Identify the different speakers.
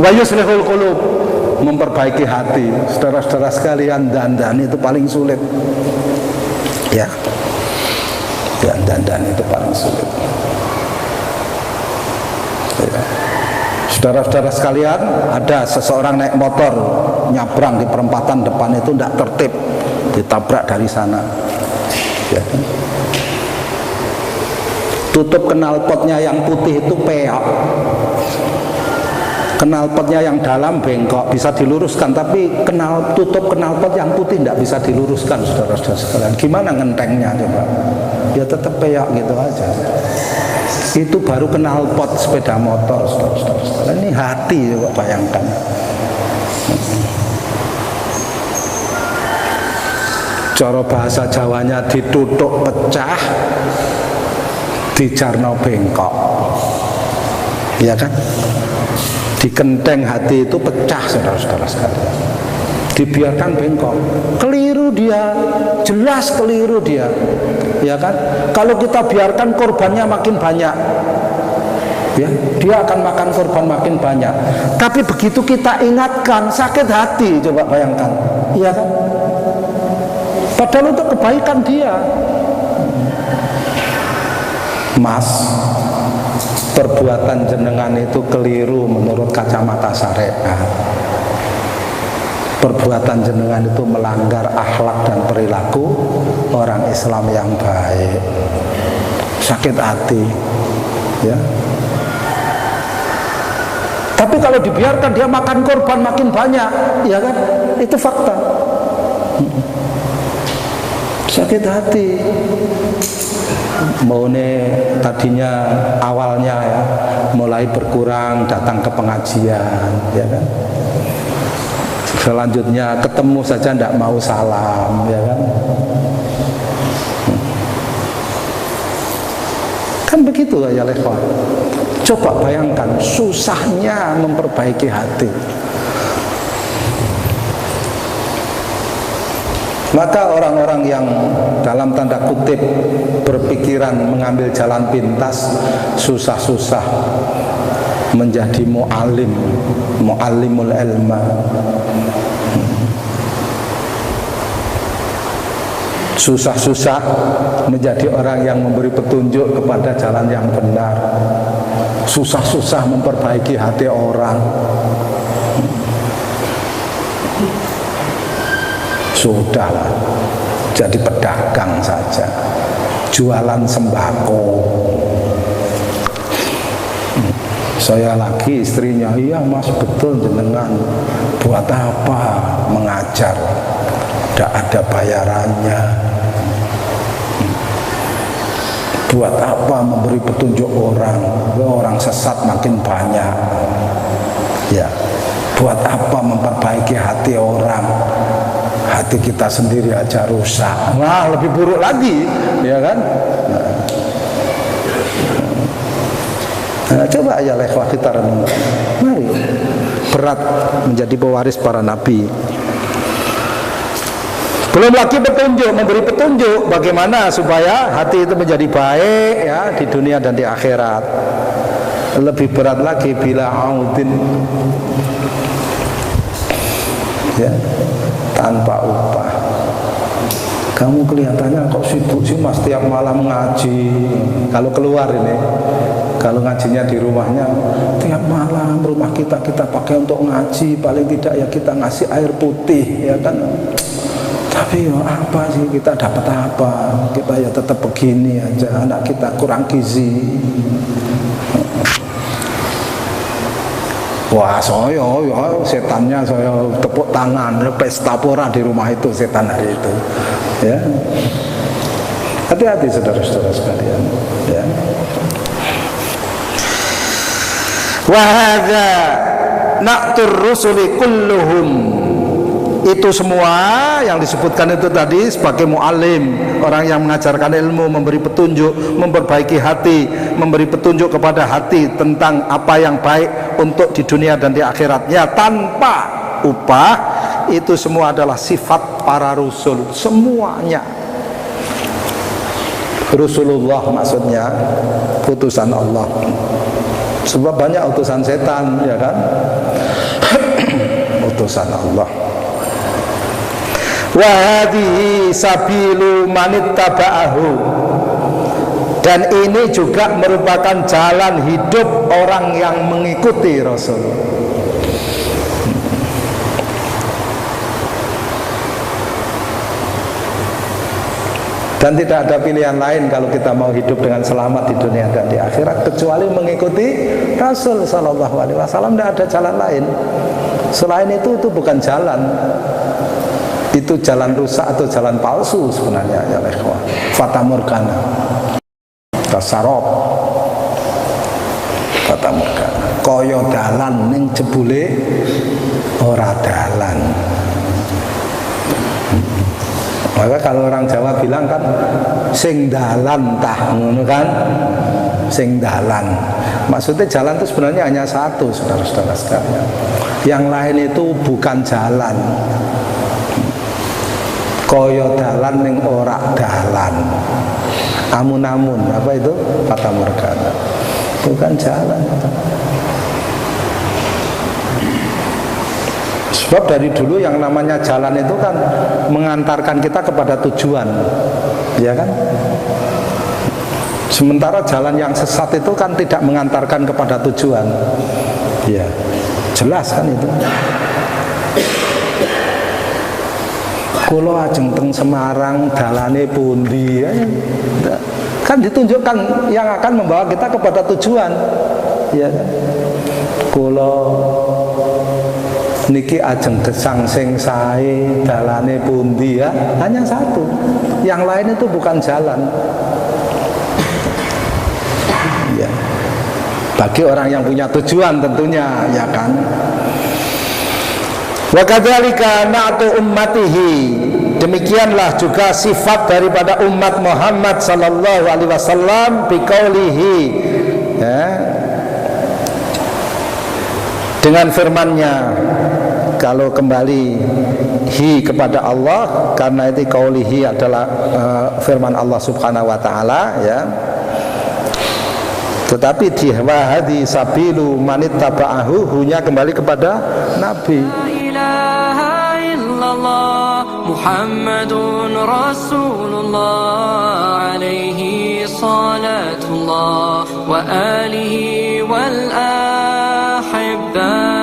Speaker 1: Wa yuslihul qulub, memperbaiki hati. Saudara-saudara sekalian, dandan itu paling sulit. Ya. Dandan itu paling sulit. Ya. Saudara-saudara sekalian, ada seseorang naik motor nyabrang di perempatan depan itu tidak tertib, ditabrak dari sana. Ya. Tutup knalpotnya yang putih itu peok, knalpotnya yang dalam bengkok, bisa diluruskan, tapi tutup knalpot yang putih tidak bisa diluruskan. Saudara-saudara sekalian, gimana ngentengnya coba? Ya tetap peok gitu aja. Itu baru knalpot sepeda motor. Saudara-saudara sekalian, ini hati, coba bayangkan. Cara bahasa Jawanya ditutuk pecah, dijarno bengkok, ya kan? Dikenteng hati itu pecah, saudara-saudara sekalian. Dibiarkan bengkok, keliru dia, jelas keliru dia, ya kan? Kalau kita biarkan korbannya makin banyak, ya, dia akan makan korban makin banyak. Tapi begitu kita ingatkan, sakit hati, coba bayangkan, ya kan? Padahal untuk kebaikan dia. Mas, perbuatan jenengan itu keliru menurut kacamata syariat. Perbuatan jenengan itu melanggar akhlak dan perilaku orang Islam yang baik. Sakit hati, ya. Tapi kalau dibiarkan dia makan korban makin banyak, ya kan? Itu fakta. Sakit hati. Maune tadinya awalnya ya mulai berkurang datang ke pengajian, ya kan? Selanjutnya ketemu saja tidak mau salam, ya kan? Kan begitu ya level. Coba bayangkan susahnya memperbaiki hati. Maka orang-orang yang dalam tanda kutip berpikiran mengambil jalan pintas, susah-susah menjadi mu'alim, mu'alimul ilma, susah-susah menjadi orang yang memberi petunjuk kepada jalan yang benar, susah-susah memperbaiki hati orang. Sudahlah, jadi pedagang saja, jualan sembako. Saya lagi istrinya, iya mas betul jenengan, buat apa mengajar, tidak ada bayarannya. Buat apa memberi petunjuk orang sesat makin banyak. Ya, buat apa memperbaiki hati orang? Hati kita sendiri aja rusak. Nah, lebih buruk lagi, ya kan? Nah, coba ya lekhwah kita renung. Mari, berat menjadi pewaris para nabi. Belum lagi petunjuk, memberi petunjuk bagaimana supaya hati itu menjadi baik ya di dunia dan di akhirat. Lebih berat lagi bila audin, ya, tanpa upah. Kamu kelihatannya kok sibuk sih mas, tiap malam ngaji. Kalau keluar ini, kalau ngajinya di rumahnya, tiap malam rumah kita pakai untuk ngaji. Paling tidak ya kita ngasih air putih, ya kan. Tapi ya apa sih, kita dapat apa? Kita ya tetap begini aja, anak kita kurang gizi. Wah, saya ya setannya saya tepuk tangan, pesta pora di rumah itu setan hari itu. Ya. Hati-hati saudara-saudara sekalian, ya. Wa hadza na'tur rusuli kulluhum. Itu semua yang disebutkan itu tadi sebagai mu'alim, orang yang mengajarkan ilmu, memberi petunjuk, memperbaiki hati, memberi petunjuk kepada hati tentang apa yang baik untuk di dunia dan di akhiratnya tanpa upah. Itu semua adalah sifat para rasul, semuanya. Rasulullah maksudnya utusan Allah. Sebab banyak utusan setan, ya kan? utusan Allah. Wa hadhihi sabilu manittaba'ahu, dan ini juga merupakan jalan hidup orang yang mengikuti Rasul. Dan tidak ada pilihan lain kalau kita mau hidup dengan selamat di dunia dan di akhirat kecuali mengikuti Rasul Sallallahu Alaihi Wasallam. Tidak ada jalan lain. Selain itu bukan jalan. Itu jalan rusak atau jalan palsu sebenarnya, ya ikhwah. Fata morgana, tasarop, fata morgana. Koyo dalan ning jebule ora dalan. Maka kalau orang Jawa bilang kan sing dalan tah, ngono kan, sing dalan. Maksudnya jalan itu sebenarnya hanya satu, saudara-saudara sekalian. Yang lain itu bukan jalan. Koyo dalan ning ora dalan. Amun-amun, apa itu? Fata morgana. Bukan jalan. Sebab dari dulu yang namanya jalan itu kan mengantarkan kita kepada tujuan, ya kan? Sementara jalan yang sesat itu kan tidak mengantarkan kepada tujuan, ya jelas kan itu. Kulo ajeng teng Semarang dalane pundi, ya, kan ditunjukkan yang akan membawa kita kepada tujuan, ya. Kulo niki ajeng gesang sing sae dalane pundi, ya, hanya satu. Yang lain itu bukan jalan, ya. Bagi orang yang punya tujuan tentunya, ya kan. Wa kadzalika na'tu ummatihi, demikianlah juga sifat daripada umat Muhammad sallallahu alaihi wasallam biqaulihi, ya, dengan firman-Nya. Kalau kembali hi kepada Allah, karena itu qaulihi adalah firman Allah Subhanahu wa taala, ya. Tetapi di hadi sabilu manittaba'ahu, hunya kembali kepada Nabi. La ilaha illallah Muhammadun Rasulullah alaihi salatullah wa alihi wal ahibba